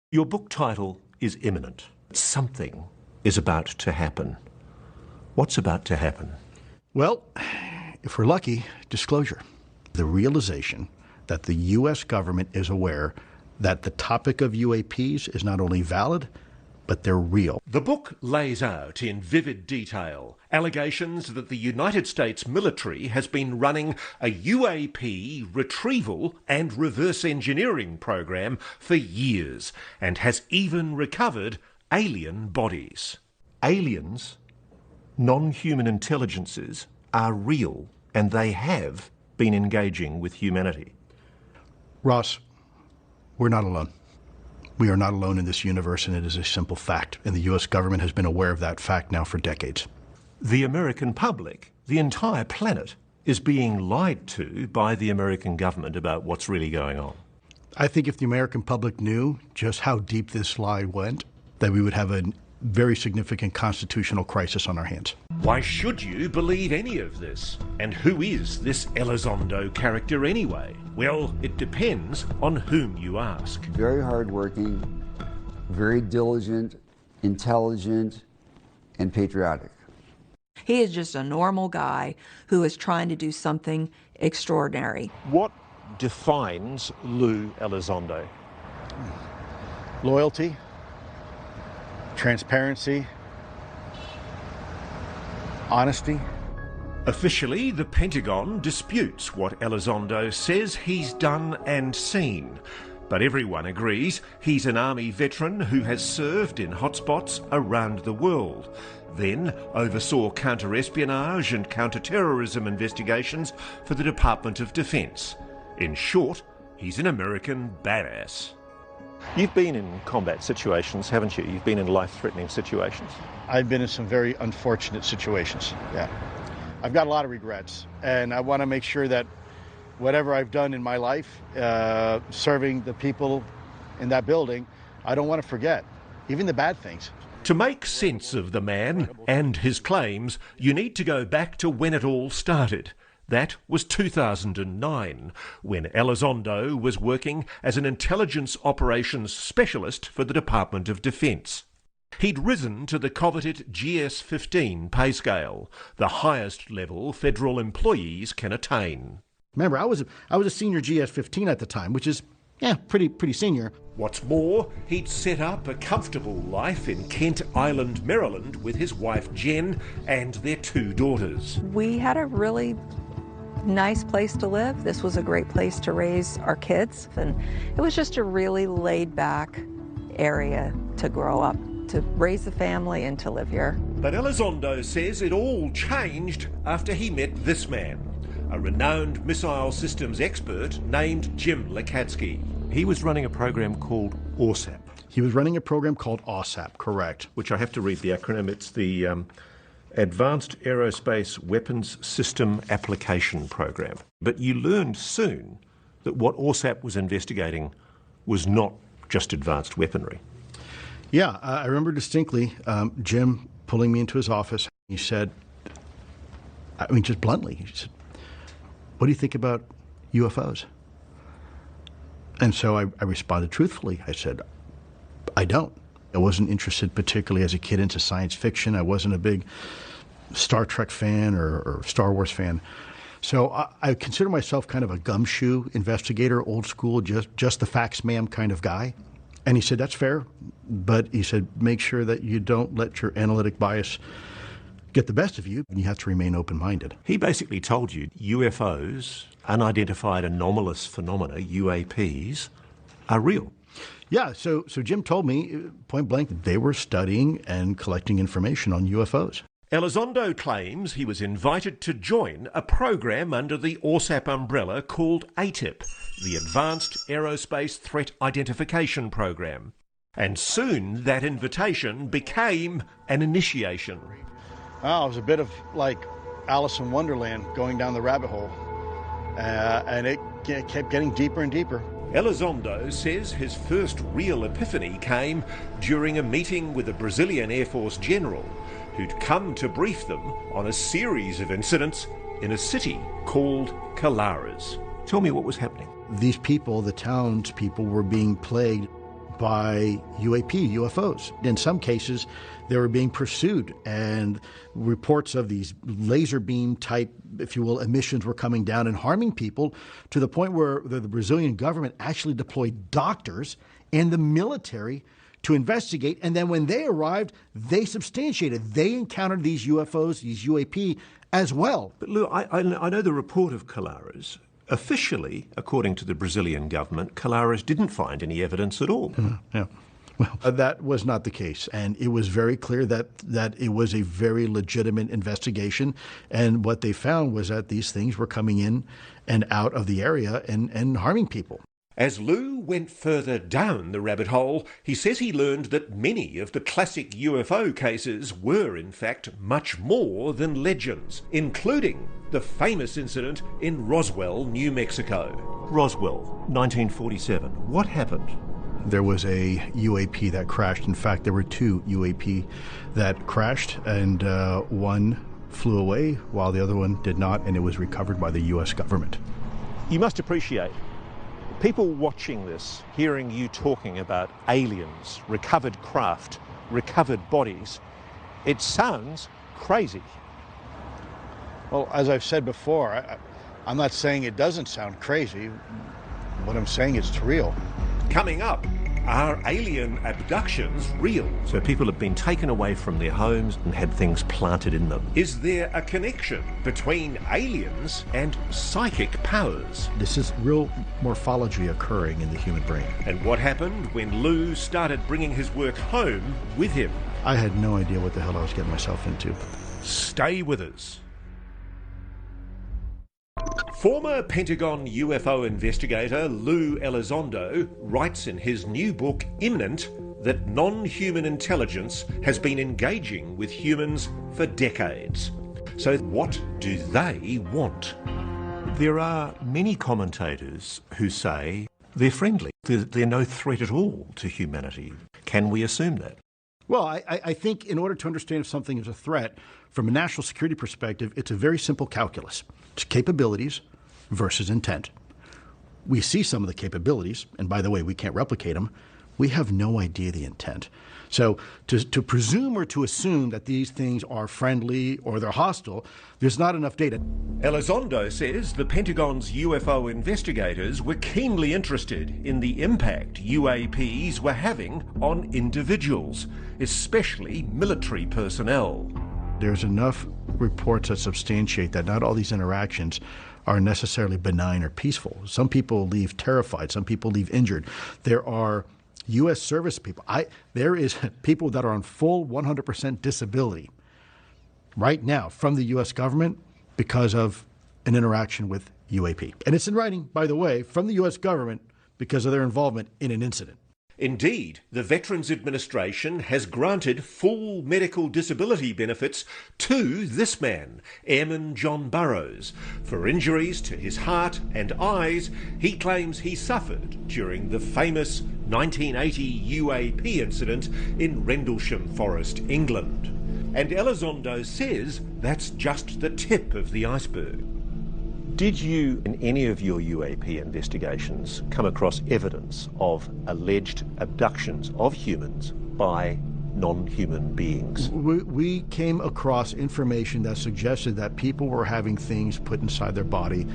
Your book title is imminent. Something is about to happen. What's about to happen? Well, if we're lucky, disclosure. The realization that the U.S. government is aware that the topic of UAPs is not only valid, but they're real. The book lays out in vivid detail allegations that the United States military has been running a UAP retrieval and reverse engineering program for years and has even recovered alien bodies. Aliens, non-human intelligences, are real and they have been engaging with humanity. Ross, we're not alone. We are not alone in this universe, and it is a simple fact. And the U.S. government has been aware of that fact now for decades. The American public, the entire planet, is being lied to by the American government about what's really going on. I think if the American public knew just how deep this lie went, that we would have a very significant constitutional crisis on our hands. Why should you believe any of this? And who is this Elizondo character anyway? Well, it depends on whom you ask. Very hardworking, very diligent, intelligent, and patriotic. He is just a normal guy who is trying to do something extraordinary. What defines Lou Elizondo? Loyalty, transparency, honesty. Officially, the Pentagon disputes what Elizondo says he's done and seen. But everyone agrees he's an Army veteran who has served in hotspots around the world, then oversaw counter-espionage and counter-terrorism investigations for the Department of Defense. In short, he's an American badass. You've been in combat situations, haven't you? You've been in life-threatening situations. I've been in some very unfortunate situations, yeah. I've got a lot of regrets, and I want to make sure that whatever I've done in my life, serving the people in that building, I don't want to forget, even the bad things. To make sense of the man and his claims, you need to go back to when it all started. That was 2009, when Elizondo was working as an intelligence operations specialist for the Department of Defense. He'd risen to the coveted GS-15 pay scale, the highest level federal employees can attain. Remember, I was a senior GS-15 at the time, which is, pretty senior. What's more, he'd set up a comfortable life in Kent Island, Maryland, with his wife Jen and their 2 daughters. We had a really nice place to live. This was a great place to raise our kids, and it was just a really laid-back area to grow up, to raise a family and to live here. But Elizondo says it all changed after he met this man, a renowned missile systems expert named Jim Lakatsky. He was running a program called OSAP. He was running a program called OSAP, correct. Which I have to read the acronym. It's the Advanced Aerospace Weapons System Application Program. But you learned soon that what OSAP was investigating was not just advanced weaponry. Yeah, I remember distinctly Jim pulling me into his office. He said, just bluntly, he said, "What do you think about UFOs?" And so I responded truthfully. I said, "I don't." I wasn't interested particularly as a kid into science fiction. I wasn't a big Star Trek fan or Star Wars fan. So I consider myself kind of a gumshoe investigator, old school, just the facts ma'am kind of guy. And he said, "That's fair," but he said, "Make sure that you don't let your analytic bias get the best of you, and you have to remain open-minded." He basically told you UFOs, unidentified anomalous phenomena, UAPs, are real. Yeah, so Jim told me, point blank, they were studying and collecting information on UFOs. Elizondo claims he was invited to join a program under the OSAP umbrella called ATIP, the Advanced Aerospace Threat Identification Program. And soon that invitation became an initiation. Oh, it was a bit of like Alice in Wonderland going down the rabbit hole. And it kept getting deeper and deeper. Elizondo says his first real epiphany came during a meeting with a Brazilian Air Force general who'd come to brief them on a series of incidents in a city called Calares. Tell me what was happening. These people, the townspeople, were being plagued by UFOs. In some cases, they were being pursued, and reports of these laser beam type, if you will, emissions were coming down and harming people to the point where the Brazilian government actually deployed doctors and the military to investigate. And then when they arrived, they substantiated. They encountered these UFOs, these UAP as well. But Lou, I know the report of Colares. Officially, according to the Brazilian government, Colares didn't find any evidence at all. Yeah. Well, that was not the case. And it was very clear that it was a very legitimate investigation. And what they found was that these things were coming in and out of the area and harming people. As Lou went further down the rabbit hole, he says he learned that many of the classic UFO cases were, in fact, much more than legends, including the famous incident in Roswell, New Mexico. Roswell, 1947. What happened? There was a UAP that crashed. In fact, there were two UAP that crashed, and one flew away while the other one did not, and it was recovered by the U.S. government. You must appreciate people watching this, hearing you talking about aliens, recovered craft, recovered bodies. It sounds crazy. Well, as I've said before, I'm not saying it doesn't sound crazy. What I'm saying is it's real. Coming up, are alien abductions real? So people have been taken away from their homes and had things planted in them. Is there a connection between aliens and psychic powers? This is real morphology occurring in the human brain. And what happened when Lou started bringing his work home with him? I had no idea what the hell I was getting myself into. Stay with us. Former Pentagon UFO investigator Luis Elizondo writes in his new book, Imminent, that non-human intelligence has been engaging with humans for decades. So what do they want? There are many commentators who say they're friendly. They're no threat at all to humanity. Can we assume that? Well, I think in order to understand if something is a threat, from a national security perspective, it's a very simple calculus. It's capabilities versus intent. We see some of the capabilities, and by the way, we can't replicate them. We have no idea the intent. So to presume or to assume that these things are friendly or they're hostile, there's not enough data. Elizondo says the Pentagon's UFO investigators were keenly interested in the impact UAPs were having on individuals, especially military personnel. There's enough reports that substantiate that not all these interactions are necessarily benign or peaceful. Some people leave terrified. Some people leave injured. There are U.S. service people. There is people that are on full 100% disability right now from the U.S. government because of an interaction with UAP. And it's in writing, by the way, from the U.S. government because of their involvement in an incident. Indeed, the Veterans Administration has granted full medical disability benefits to this man, Airman John Burroughs, for injuries to his heart and eyes he claims he suffered during the famous 1980 UAP incident in Rendlesham Forest, England. And Elizondo says that's just the tip of the iceberg. Did you, in any of your UAP investigations, come across evidence of alleged abductions of humans by non-human beings? We came across information that suggested that people were having things put inside their body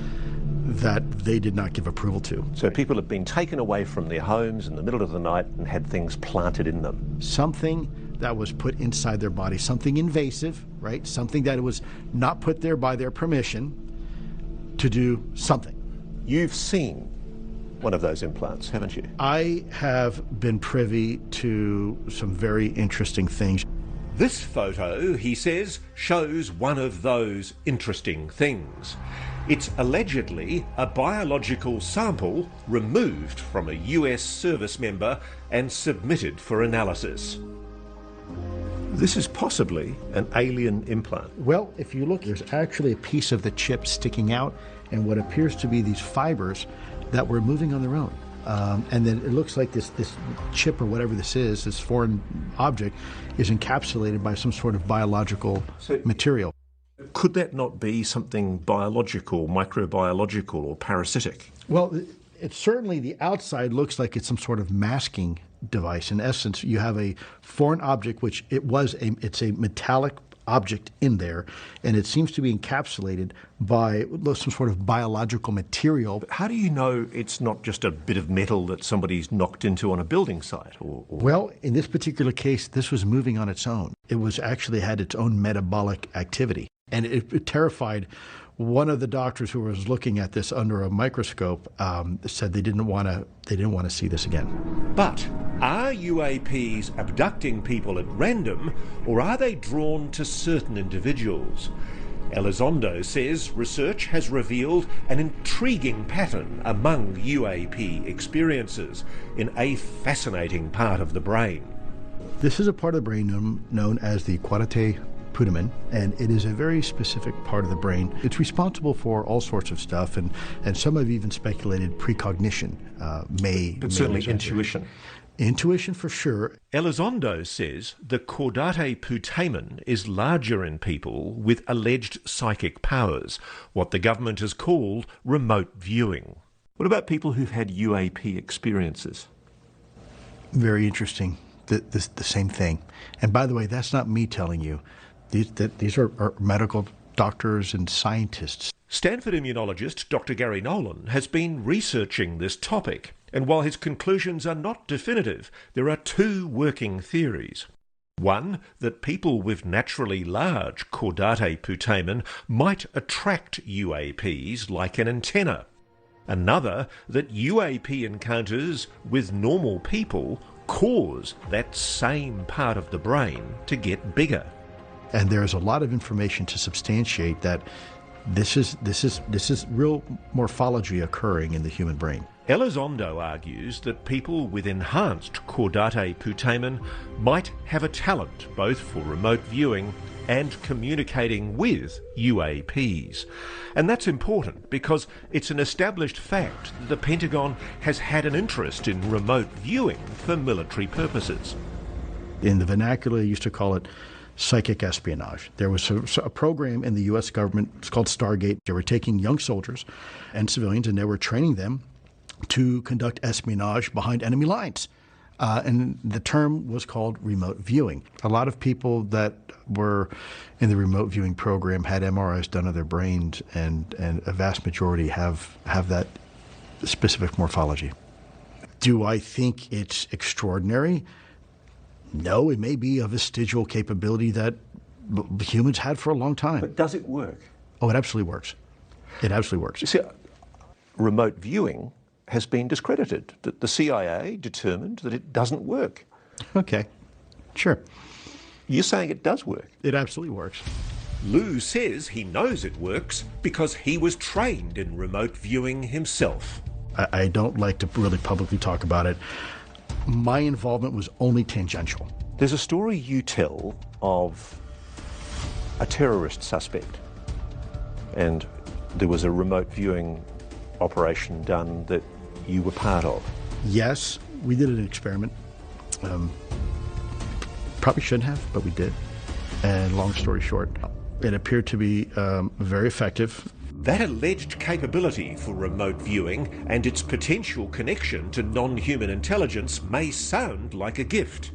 that they did not give approval to. So people have been taken away from their homes in the middle of the night and had things planted in them. Something that was put inside their body, something invasive, right? Something that was not put there by their permission to do something. You've seen one of those implants, haven't you? I have been privy to some very interesting things. This photo, he says, shows one of those interesting things. It's allegedly a biological sample removed from a US service member and submitted for analysis. This is possibly an alien implant. Well, if you look, there's actually a piece of the chip sticking out and what appears to be these fibers that were moving on their own. And then it looks like this chip or whatever this is, this foreign object, is encapsulated by some sort of biological material. Could that not be something biological, microbiological or parasitic? Well, it certainly, the outside looks like it's some sort of masking device. In essence, you have a foreign object, which it's a metallic object in there, and it seems to be encapsulated by some sort of biological material. But how do you know it's not just a bit of metal that somebody's knocked into on a building site? Well, in this particular case, this was moving on its own. It was actually had its own metabolic activity, and it terrified. One of the doctors who was looking at this under a microscope said they didn't want to see this again. But are UAPs abducting people at random, or are they drawn to certain individuals? Elizondo says research has revealed an intriguing pattern among UAP experiences in a fascinating part of the brain. This is a part of the brain known as the quadrate putamen, and it is a very specific part of the brain. It's responsible for all sorts of stuff, and some have even speculated precognition But certainly intuition. Intuition for sure. Elizondo says the chordate putamen is larger in people with alleged psychic powers, what the government has called remote viewing. What about people who've had UAP experiences? Very interesting. The same thing. And by the way, that's not me telling you. These are medical doctors and scientists. Stanford immunologist Dr. Gary Nolan has been researching this topic, and while his conclusions are not definitive, there are two working theories. One, that people with naturally large chordate putamen might attract UAPs like an antenna. Another, that UAP encounters with normal people cause that same part of the brain to get bigger. And there's a lot of information to substantiate that this is real morphology occurring in the human brain. Elizondo argues that people with enhanced chordate putamen might have a talent both for remote viewing and communicating with UAPs. And that's important because it's an established fact that the Pentagon has had an interest in remote viewing for military purposes. In the vernacular, they used to call it psychic espionage. There was a program in the U.S. government, it's called Stargate. They were taking young soldiers and civilians, and they were training them to conduct espionage behind enemy lines. And the term was called remote viewing. A lot of people that were in the remote viewing program had MRIs done of their brains, and a vast majority have that specific morphology. Do I think it's extraordinary? No, it may be a vestigial capability that humans had for a long time. But does it work? Oh, it absolutely works. It absolutely works. You see, remote viewing has been discredited. The CIA determined that it doesn't work. Okay, sure. You're saying it does work? It absolutely works. Lou says he knows it works because he was trained in remote viewing himself. I don't like to really publicly talk about it. My involvement was only tangential. There's a story you tell of a terrorist suspect, and there was a remote viewing operation done that you were part of. Yes, we did an experiment. Probably shouldn't have, but we did. And long story short, it appeared to be very effective. That alleged capability for remote viewing and its potential connection to non-human intelligence may sound like a gift.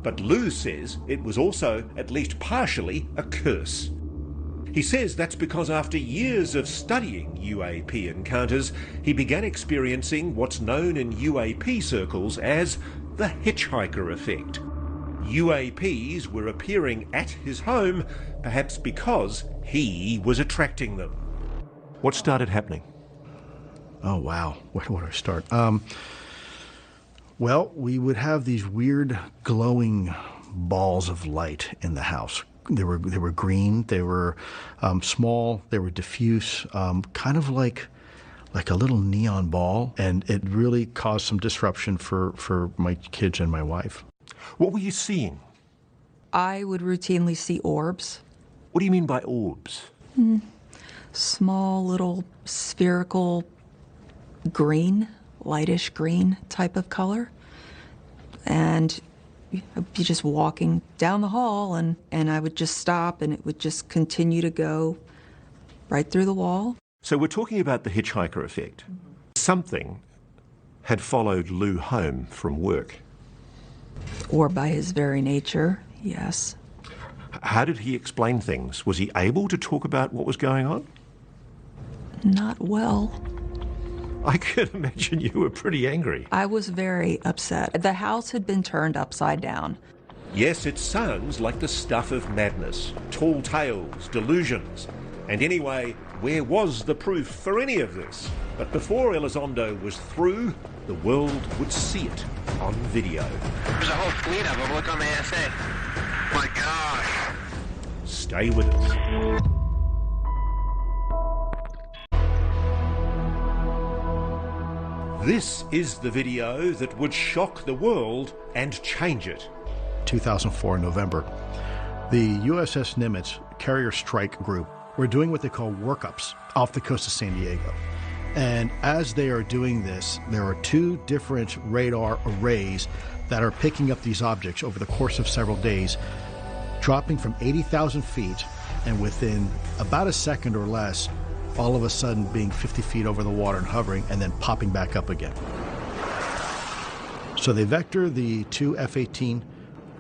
But Lou says it was also, at least partially, a curse. He says that's because after years of studying UAP encounters, he began experiencing what's known in UAP circles as the hitchhiker effect. UAPs were appearing at his home, perhaps because he was attracting them. What started happening? Oh, wow. Where do I start? Well, we would have these weird glowing balls of light in the house. They were green, they were small, they were diffuse, kind of like a little neon ball, and it really caused some disruption for my kids and my wife. What were you seeing? I would routinely see orbs. What do you mean by orbs? Small little spherical green, lightish green type of color. And I'd be just walking down the hall and I would just stop and it would just continue to go right through the wall. So we're talking about the hitchhiker effect. Something had followed Lou home from work. Or by his very nature, yes. How did he explain things? Was he able to talk about what was going on? Not well. I could imagine you were pretty angry. I was very upset. The house had been turned upside down. Yes, it sounds like the stuff of madness, tall tales, delusions. And anyway, where was the proof for any of this? But before Elizondo was through, the world would see it on video. There's a whole fleet of them. Look on the ASA. My gosh. Stay with us. This is the video that would shock the world and change it. 2004 November, the USS Nimitz carrier strike group were doing what they call workups off the coast of San Diego. And as they are doing this, there are two different radar arrays that are picking up these objects over the course of several days, dropping from 80,000 feet and within about a second or less, all of a sudden being 50 feet over the water and hovering and then popping back up again. So they vector the two F-18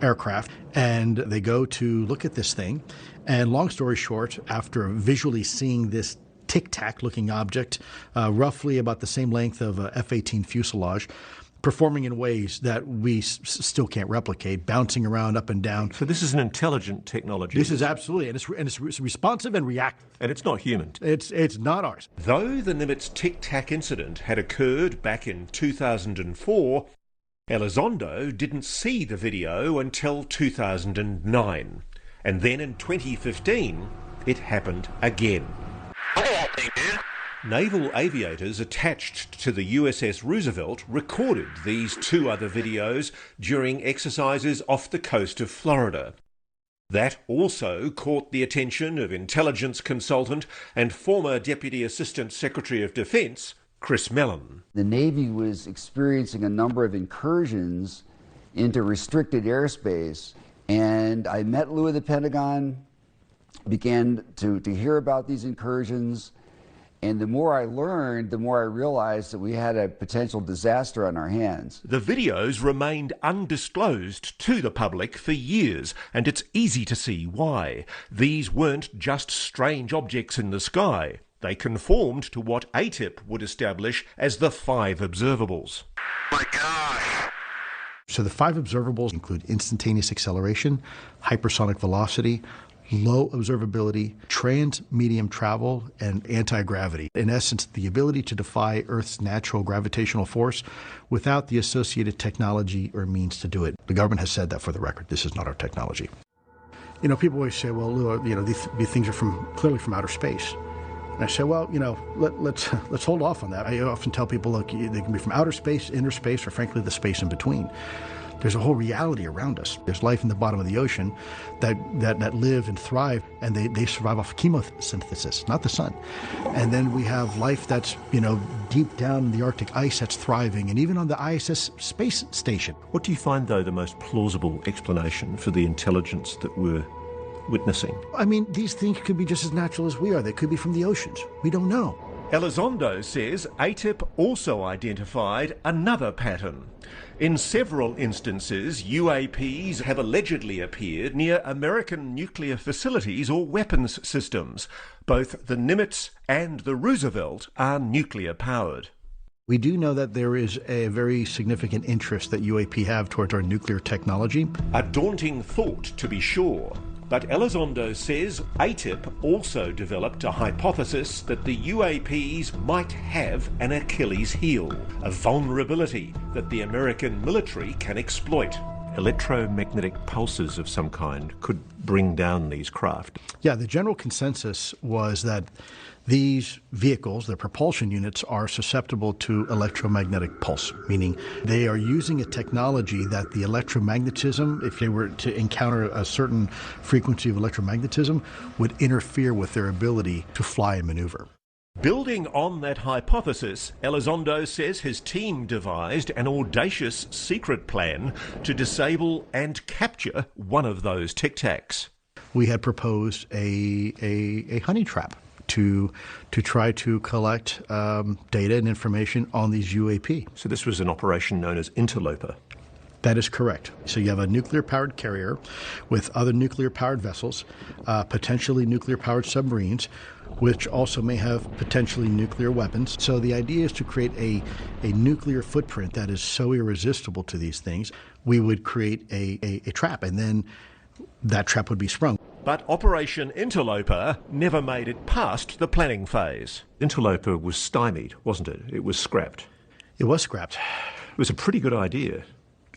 aircraft and they go to look at this thing. And long story short, after visually seeing this tic-tac looking object, roughly about the same length of a F-18 fuselage, performing in ways that we still can't replicate, bouncing around up and down. So this is an intelligent technology. This is absolutely, and it's responsive and reactive. And it's not human. It's not ours. Though the Nimitz tic-tac incident had occurred back in 2004, Elizondo didn't see the video until 2009. And then in 2015, it happened again. Look at that thing, dude. Naval aviators attached to the USS Roosevelt recorded these two other videos during exercises off the coast of Florida. That also caught the attention of intelligence consultant and former Deputy Assistant Secretary of Defense, Chris Mellon. The Navy was experiencing a number of incursions into restricted airspace, and I met Lou at the Pentagon, began to hear about these incursions. And the more I learned, the more I realized that we had a potential disaster on our hands. The videos remained undisclosed to the public for years, and it's easy to see why. These weren't just strange objects in the sky. They conformed to what ATIP would establish as the 5 observables. My gosh. So the 5 observables include instantaneous acceleration, hypersonic velocity, low observability, trans-medium travel, and anti-gravity. In essence, the ability to defy Earth's natural gravitational force without the associated technology or means to do it. The government has said that for the record. This is not our technology. You know, people always say, well, Lou, you know, these things are clearly from outer space. And I say, well, you know, let's hold off on that. I often tell people, look, they can be from outer space, inner space, or frankly, the space in between. There's a whole reality around us. There's life in the bottom of the ocean that live and thrive, and they survive off chemosynthesis, not the sun. And then we have life that's, you know, deep down in the Arctic ice that's thriving, and even on the ISS space station. What do you find, though, the most plausible explanation for the intelligence that we're witnessing? I mean, these things could be just as natural as we are. They could be from the oceans. We don't know. Elizondo says ATIP also identified another pattern. In several instances, UAPs have allegedly appeared near American nuclear facilities or weapons systems. Both the Nimitz and the Roosevelt are nuclear-powered. We do know that there is a very significant interest that UAP have towards our nuclear technology. A daunting thought, to be sure. But Elizondo says ATIP also developed a hypothesis that the UAPs might have an Achilles heel, a vulnerability that the American military can exploit. Electromagnetic pulses of some kind could bring down these craft. Yeah, the general consensus was that these vehicles, their propulsion units, are susceptible to electromagnetic pulse, meaning they are using a technology that the electromagnetism, if they were to encounter a certain frequency of electromagnetism, would interfere with their ability to fly and maneuver. Building on that hypothesis, Elizondo says his team devised an audacious secret plan to disable and capture one of those tic-tacs. We had proposed a honey trap to try to collect data and information on these UAP. So this was an operation known as Interloper. That is correct. So you have a nuclear-powered carrier with other nuclear-powered vessels, potentially nuclear-powered submarines, which also may have potentially nuclear weapons. So the idea is to create a nuclear footprint that is so irresistible to these things, we would create a trap, and then that trap would be sprung. But Operation Interloper never made it past the planning phase. Interloper was stymied, wasn't it? It was scrapped. It was scrapped. It was a pretty good idea.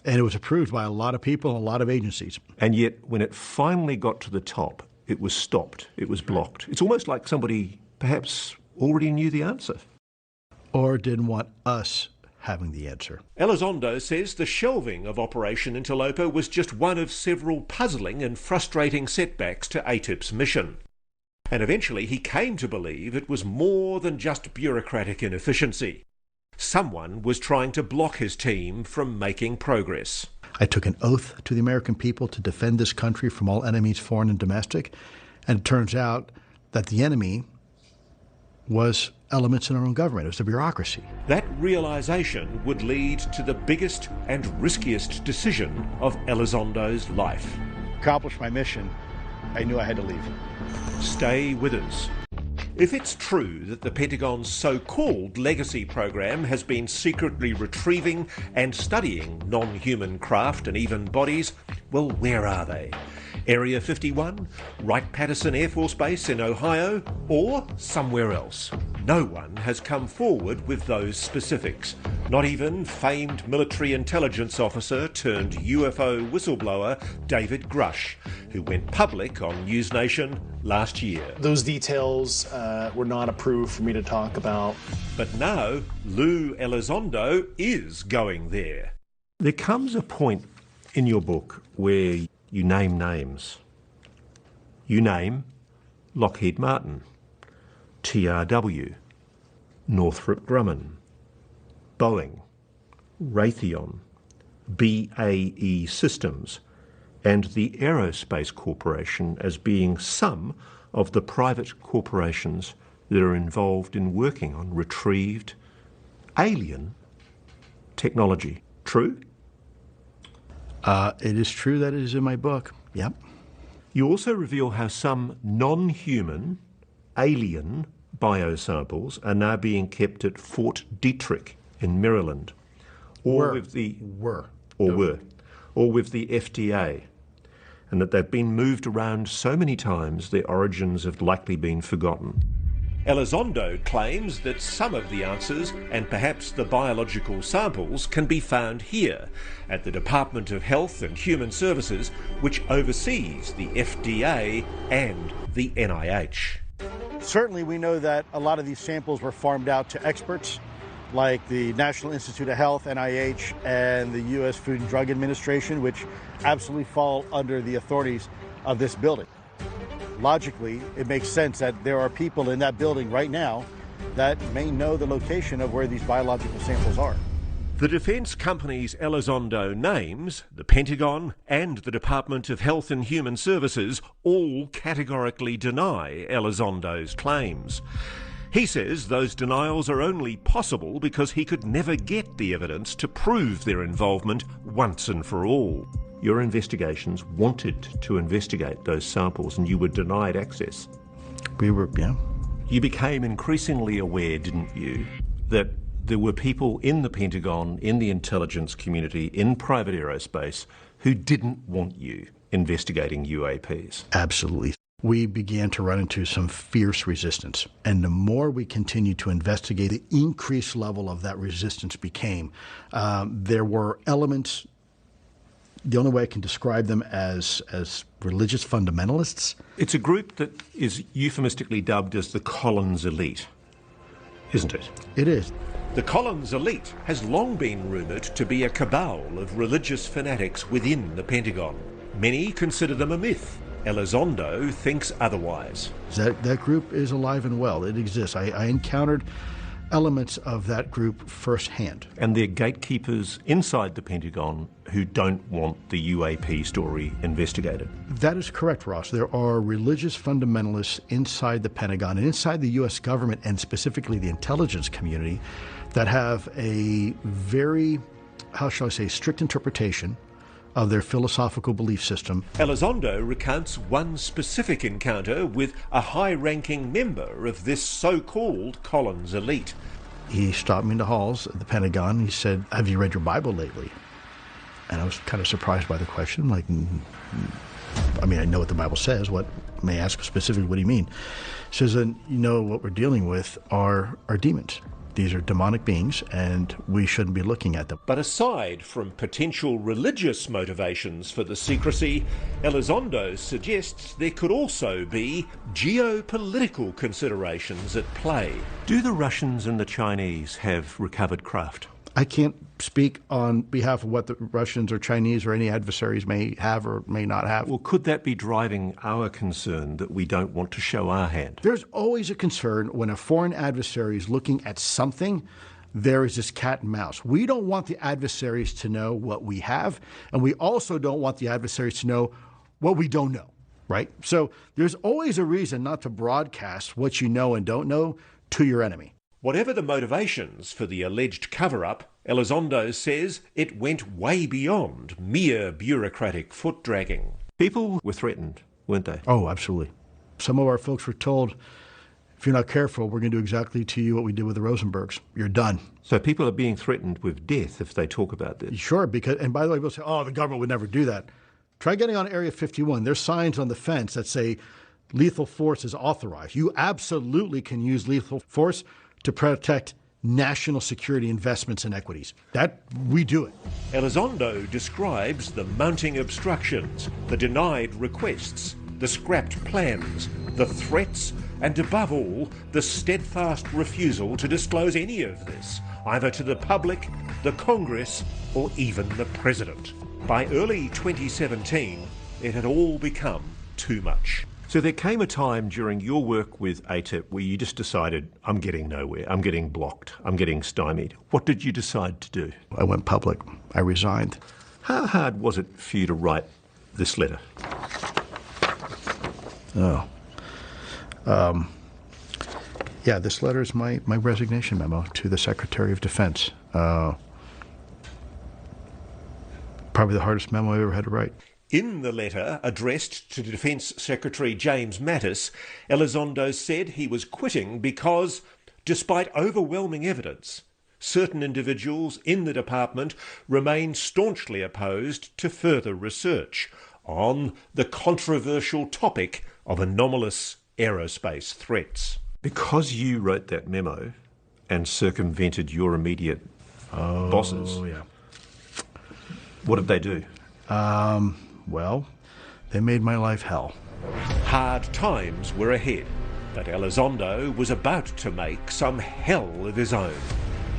And it was approved by a lot of people and a lot of agencies. And yet, when it finally got to the top, it was stopped. It was blocked. It's almost like somebody perhaps already knew the answer. Or didn't want us having the answer. Elizondo says the shelving of Operation Interloper was just one of several puzzling and frustrating setbacks to ATIP's mission. And eventually he came to believe it was more than just bureaucratic inefficiency. Someone was trying to block his team from making progress. I took an oath to the American people to defend this country from all enemies, foreign and domestic. And it turns out that the enemy was elements in our own government. It was the bureaucracy. That realization would lead to the biggest and riskiest decision of Elizondo's life. Accomplish my mission, I knew I had to leave. Stay with us. If it's true that the Pentagon's so-called legacy program has been secretly retrieving and studying non-human craft and even bodies, well, where are they? Area 51, Wright-Patterson Air Force Base in Ohio, or somewhere else? No one has come forward with those specifics. Not even famed military intelligence officer turned UFO whistleblower David Grush, who went public on News Nation last year. Those details were not approved for me to talk about. But now, Lou Elizondo is going there. There comes a point in your book where you name names. You name Lockheed Martin, TRW, Northrop Grumman, Boeing, Raytheon, BAE Systems, and the Aerospace Corporation as being some of the private corporations that are involved in working on retrieved alien technology. True? It is true that it is in my book. Yep. You also reveal how some non-human, alien biosamples are now being kept at Fort Detrick in Maryland, or with the FDA, and that they've been moved around so many times their origins have likely been forgotten. Elizondo claims that some of the answers, and perhaps the biological samples, can be found here at the Department of Health and Human Services, which oversees the FDA and the NIH. Certainly we know that a lot of these samples were farmed out to experts like the National Institute of Health, NIH, and the U.S. Food and Drug Administration, which absolutely fall under the authorities of this building. Logically, it makes sense that there are people in that building right now that may know the location of where these biological samples are. The defence companies Elizondo names, the Pentagon and the Department of Health and Human Services, all categorically deny Elizondo's claims. He says those denials are only possible because he could never get the evidence to prove their involvement once and for all. Your investigations wanted to investigate those samples and you were denied access. We were, yeah. You became increasingly aware, didn't you, that there were people in the Pentagon, in the intelligence community, in private aerospace, who didn't want you investigating UAPs. Absolutely. We began to run into some fierce resistance. And the more we continued to investigate, the increased level of that resistance became. There were elements, the only way I can describe them as religious fundamentalists. It's a group that is euphemistically dubbed as the Collins elite, isn't it? It is. The Collins elite has long been rumoured to be a cabal of religious fanatics within the Pentagon. Many consider them a myth. Elizondo thinks otherwise. That group is alive and well. It exists. I encountered elements of that group firsthand. And they're gatekeepers inside the Pentagon who don't want the UAP story investigated. That is correct, Ross. There are religious fundamentalists inside the Pentagon and inside the U.S. government, and specifically the intelligence community, that have a very, how shall I say, strict interpretation of their philosophical belief system. Elizondo recounts one specific encounter with a high-ranking member of this so-called Collins elite. He stopped me in the halls at the Pentagon. He said, "Have you read your Bible lately?" And I was kind of surprised by the question. Like, I mean, I know what the Bible says. What may I ask specifically, what do you mean? He says, and you know what we're dealing with are demons. These are demonic beings, and we shouldn't be looking at them. But aside from potential religious motivations for the secrecy, Elizondo suggests there could also be geopolitical considerations at play. Do the Russians and the Chinese have recovered craft? I can't speak on behalf of what the Russians or Chinese or any adversaries may have or may not have. Well, could that be driving our concern that we don't want to show our hand? There's always a concern when a foreign adversary is looking at something. There is this cat and mouse. We don't want the adversaries to know what we have, and we also don't want the adversaries to know what we don't know, right? So there's always a reason not to broadcast what you know and don't know to your enemy. Whatever the motivations for the alleged cover-up, Elizondo says it went way beyond mere bureaucratic foot-dragging. People were threatened, weren't they? Oh, absolutely. Some of our folks were told, if you're not careful, we're going to do exactly to you what we did with the Rosenbergs. You're done. So people are being threatened with death if they talk about this? Sure, because, and by the way, people say, oh, the government would never do that. Try getting on Area 51. There's signs on the fence that say lethal force is authorized. You absolutely can use lethal force to protect national security investments and equities. That, we do it. Elizondo describes the mounting obstructions, the denied requests, the scrapped plans, the threats, and above all, the steadfast refusal to disclose any of this, either to the public, the Congress, or even the President. By early 2017, it had all become too much. So there came a time during your work with ATIP where you just decided, I'm getting nowhere, I'm getting blocked, I'm getting stymied. What did you decide to do? I went public. I resigned. How hard was it for you to write this letter? Yeah, this letter is my resignation memo to the Secretary of Defense. Probably the hardest memo I ever had to write. In the letter addressed to Defence Secretary James Mattis, Elizondo said he was quitting because, despite overwhelming evidence, certain individuals in the department remain staunchly opposed to further research on the controversial topic of anomalous aerospace threats. Because you wrote that memo and circumvented your immediate bosses, yeah. What did they do? Well, they made my life hell. Hard times were ahead, but Elizondo was about to make some hell of his own,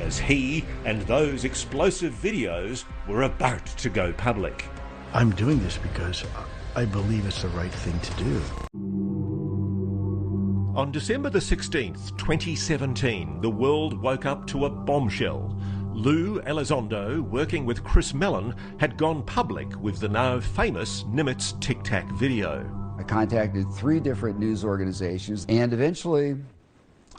as he and those explosive videos were about to go public. I'm doing this because I believe it's the right thing to do. On December the 16th, 2017, the world woke up to a bombshell. Lou Elizondo, working with Chris Mellon, had gone public with the now famous Nimitz Tic Tac video. I contacted 3 different news organizations, and eventually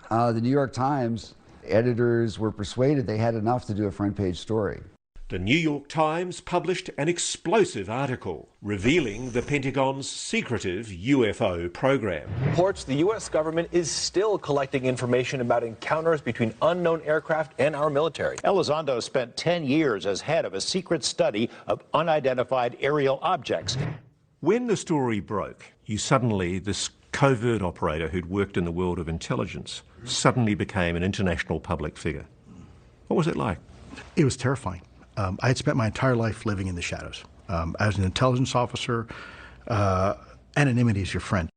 the New York Times editors were persuaded they had enough to do a front-page story. The New York Times published an explosive article revealing the Pentagon's secretive UFO program. Reports the U.S. government is still collecting information about encounters between unknown aircraft and our military. Elizondo spent 10 years as head of a secret study of unidentified aerial objects. When the story broke, this covert operator who'd worked in the world of intelligence suddenly became an international public figure. What was it like? It was terrifying. I had spent my entire life living in the shadows. As an intelligence officer, anonymity is your friend.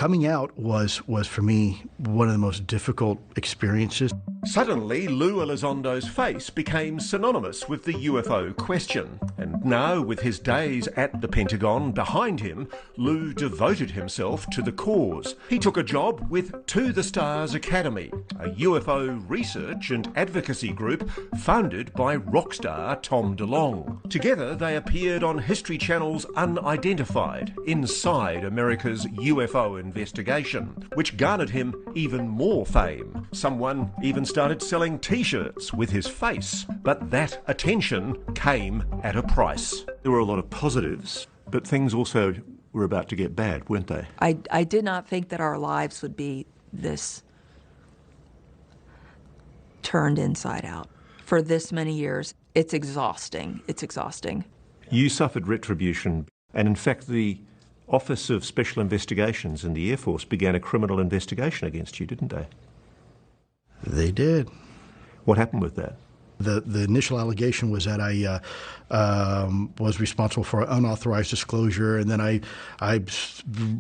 coming out was for me one of the most difficult experiences. Suddenly, Lou Elizondo's face became synonymous with the UFO question. And now, with his days at the Pentagon behind him, Lou devoted himself to the cause. He took a job with To the Stars Academy, a UFO research and advocacy group founded by rock star Tom DeLonge. Together, they appeared on History Channel's Unidentified, Inside America's UFO Investigation, which garnered him even more fame. Someone even started selling T-shirts with his face, but that attention came at a price. There were a lot of positives, but things also were about to get bad, weren't they? I did not think that our lives would be this turned inside out for this many years. It's exhausting. It's exhausting. You suffered retribution, and in fact the Office of Special Investigations in the Air Force began a criminal investigation against you, didn't they? They did. What happened with that? The initial allegation was that I was responsible for unauthorized disclosure, and then I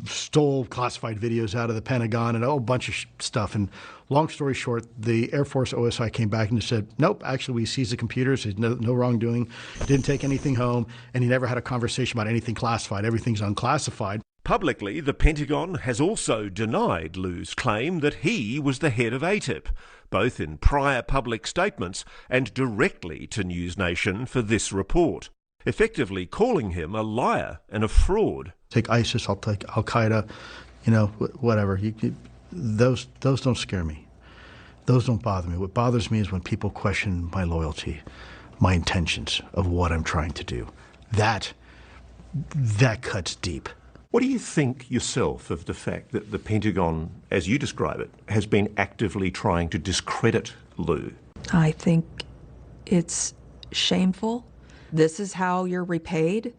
stole classified videos out of the Pentagon and a whole bunch of stuff. And long story short, the Air Force OSI came back and said, nope, actually we seized the computers. There's no wrongdoing. Didn't take anything home, and he never had a conversation about anything classified. Everything's unclassified. Publicly, the Pentagon has also denied Lou's claim that he was the head of ATIP, both in prior public statements and directly to News Nation for this report, effectively calling him a liar and a fraud. Take ISIS, I'll take Al-Qaeda, whatever. Those don't scare me. Those don't bother me. What bothers me is when people question my loyalty, my intentions of what I'm trying to do. That cuts deep. What do you think yourself of the fact that the Pentagon, as you describe it, has been actively trying to discredit Lou? I think it's shameful. This is how you're repaid.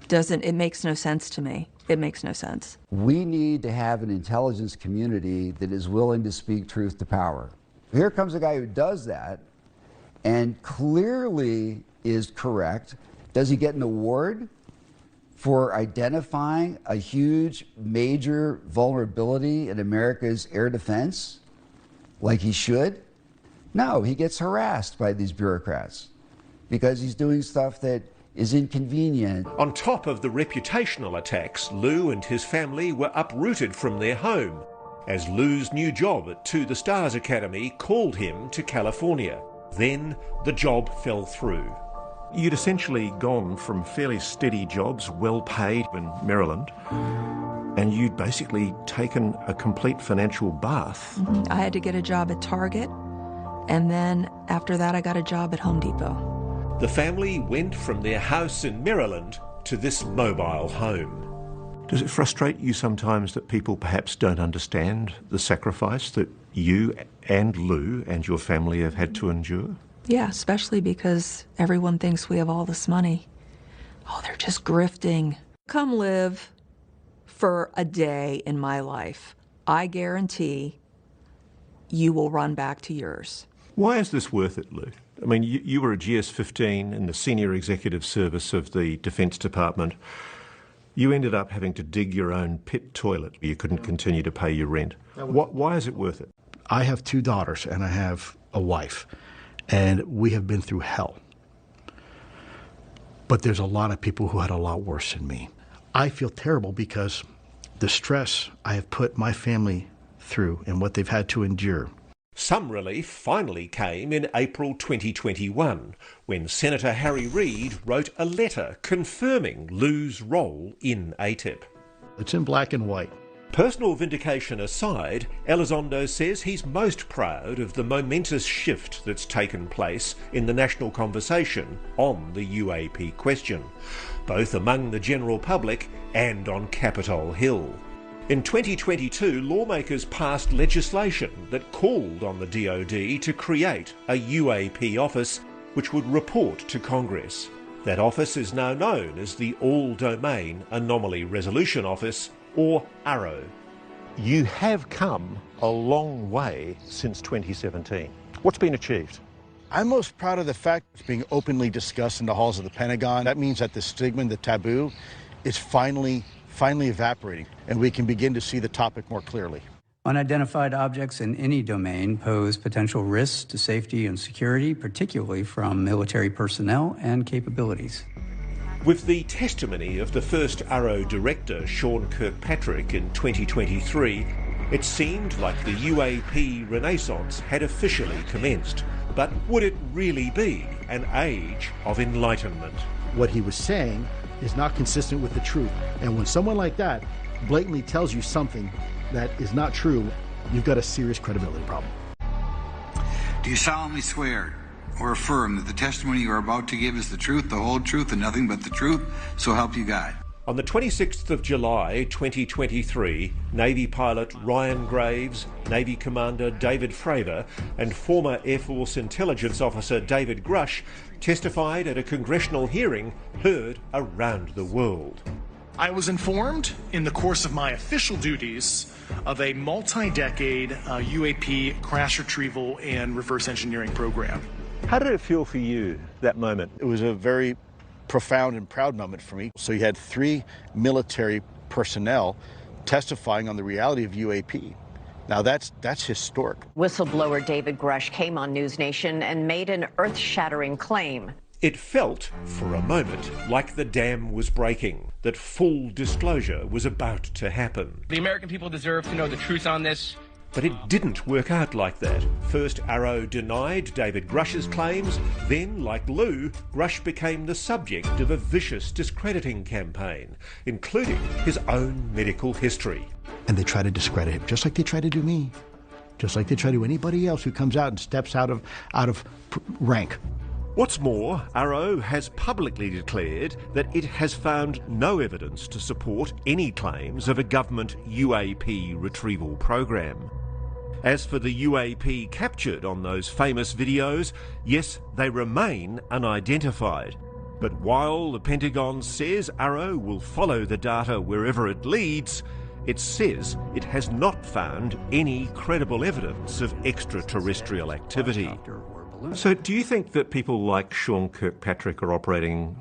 It makes no sense to me. It makes no sense. We need to have an intelligence community that is willing to speak truth to power. Here comes a guy who does that and clearly is correct. Does he get an award for identifying a huge, major vulnerability in America's air defense, like he should? No, he gets harassed by these bureaucrats because he's doing stuff that is inconvenient. On top of the reputational attacks, Lou and his family were uprooted from their home, as Lou's new job at To the Stars Academy called him to California. Then the job fell through. You'd essentially gone from fairly steady jobs, well paid in Maryland, and you'd basically taken a complete financial bath. I had to get a job at Target, and then after that I got a job at Home Depot. The family went from their house in Maryland to this mobile home. Does it frustrate you sometimes that people perhaps don't understand the sacrifice that you and Lou and your family have had to endure? Yeah, especially because everyone thinks we have all this money. Oh, they're just grifting. Come live for a day in my life. I guarantee you will run back to yours. Why is this worth it, Lou? I mean, you were a GS-15 in the senior executive service of the Defence Department. You ended up having to dig your own pit toilet. You couldn't continue to pay your rent. Why is it worth it? I have 2 daughters and I have a wife, and we have been through hell. But there's a lot of people who had a lot worse than me. I feel terrible because the stress I have put my family through and what they've had to endure. Some relief finally came in April 2021, when Senator Harry Reid wrote a letter confirming Lou's role in ATIP. It's in black and white. Personal vindication aside, Elizondo says he's most proud of the momentous shift that's taken place in the national conversation on the UAP question, both among the general public and on Capitol Hill. In 2022, lawmakers passed legislation that called on the DoD to create a UAP office which would report to Congress. That office is now known as the All-Domain Anomaly Resolution Office, or AARO. You have come a long way since 2017. What's been achieved? I'm most proud of the fact it's being openly discussed in the halls of the Pentagon. That means that the stigma, the taboo, is finally finally evaporating, and we can begin to see the topic more clearly. Unidentified objects in any domain pose potential risks to safety and security, particularly from military personnel and capabilities. With the testimony of the first AARO director, Sean Kirkpatrick, in 2023, it seemed like the UAP renaissance had officially commenced. But would it really be an age of enlightenment? What he was saying is not consistent with the truth. And when someone like that blatantly tells you something that is not true, you've got a serious credibility problem. Do you solemnly swear or affirm that the testimony you are about to give is the truth, the whole truth, and nothing but the truth, so help you God? On the 26th of July 2023, Navy pilot Ryan Graves, Navy Commander David Fravor, and former Air Force Intelligence Officer David Grush testified at a congressional hearing heard around the world. I was informed in the course of my official duties of a multi-decade UAP crash retrieval and reverse engineering program. How did it feel for you, that moment? It was a very profound and proud moment for me. So you had 3 military personnel testifying on the reality of UAP. Now that's historic. Whistleblower David Grush came on News Nation and made an earth-shattering claim. It felt, for a moment, like the dam was breaking, that full disclosure was about to happen. The American people deserve to know the truth on this. But it didn't work out like that. First, AARO denied David Grush's claims. Then, like Lou, Grush became the subject of a vicious discrediting campaign, including his own medical history. And they try to discredit him, just like they try to do me, just like they try to do anybody else who comes out and steps out of rank. What's more, AARO has publicly declared that it has found no evidence to support any claims of a government UAP retrieval program. As for the UAP captured on those famous videos, yes, they remain unidentified. But while the Pentagon says AARO will follow the data wherever it leads, it says it has not found any credible evidence of extraterrestrial activity. So do you think that people like Sean Kirkpatrick are operating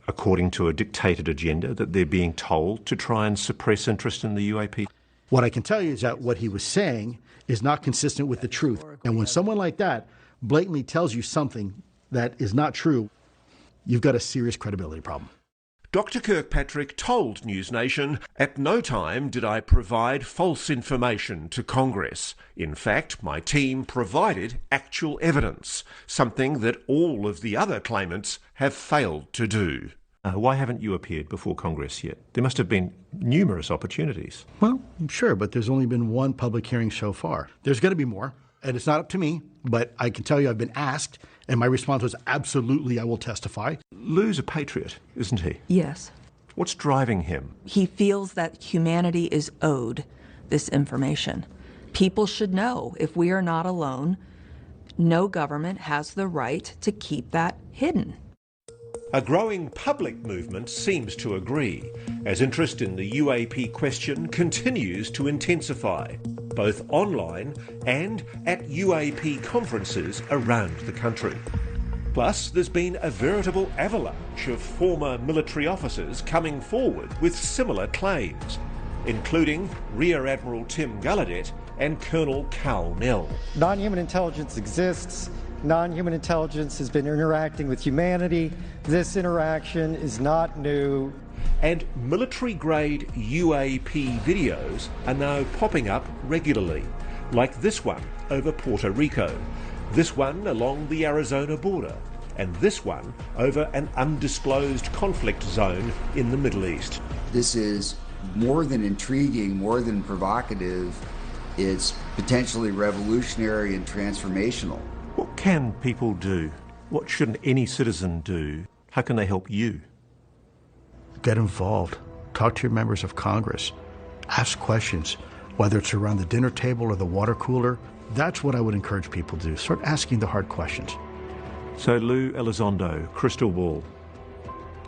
according to a dictated agenda, that they're being told to try and suppress interest in the UAP? What I can tell you is that what he was saying is not consistent with the truth. And when someone like that blatantly tells you something that is not true, you've got a serious credibility problem. Dr. Kirkpatrick told News Nation, "At no time did I provide false information to Congress. In fact, my team provided actual evidence, something that all of the other claimants have failed to do." Why haven't you appeared before Congress yet? There must have been numerous opportunities. Well, sure, but there's only been one public hearing so far. There's going to be more, and it's not up to me, but I can tell you I've been asked, and my response was absolutely, I will testify. Lou's a patriot, isn't he? Yes. What's driving him? He feels that humanity is owed this information. People should know if we are not alone, no government has the right to keep that hidden. A growing public movement seems to agree, as interest in the UAP question continues to intensify, both online and at UAP conferences around the country. Plus, there's been a veritable avalanche of former military officers coming forward with similar claims, including Rear Admiral Tim Gallaudet and Colonel Cal Nell. Non-human intelligence exists. Non-human intelligence has been interacting with humanity. This interaction is not new. And military-grade UAP videos are now popping up regularly, like this one over Puerto Rico, this one along the Arizona border, and this one over an undisclosed conflict zone in the Middle East. This is more than intriguing, more than provocative. It's potentially revolutionary and transformational. What can people do? What should any citizen do? How can they help you? Get involved. Talk to your members of Congress. Ask questions, whether it's around the dinner table or the water cooler. That's what I would encourage people to do. Start asking the hard questions. So Lou Elizondo, crystal ball.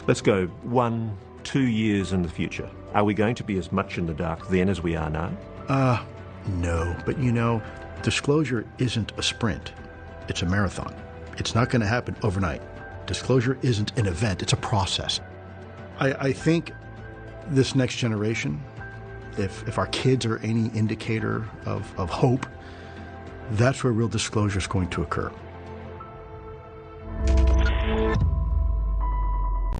Let's go 1-2 years in the future. Are we going to be as much in the dark then as we are now? No. But you know, disclosure isn't a sprint. It's a marathon. It's not going to happen overnight. Disclosure isn't an event, it's a process. I think this next generation, if our kids are any indicator of hope, that's where real disclosure is going to occur.